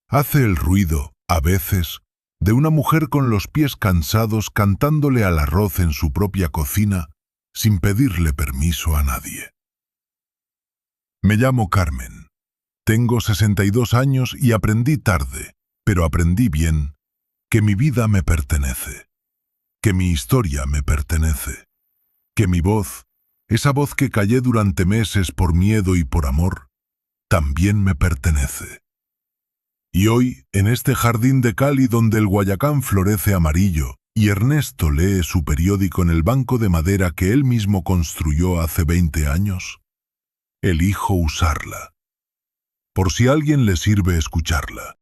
Hace el ruido, a veces, de una mujer con los pies cansados cantándole al arroz en su propia cocina sin pedirle permiso a nadie. Me llamo Carmen. Tengo 62 años y aprendí tarde, pero aprendí bien, que mi vida me pertenece, que mi historia me pertenece, que mi voz, esa voz que callé durante meses por miedo y por amor, también me pertenece. Y hoy, en este jardín de Cali donde el guayacán florece amarillo y Ernesto lee su periódico en el banco de madera que él mismo construyó hace 20 años, elijo usarla. Por si a alguien le sirve escucharla.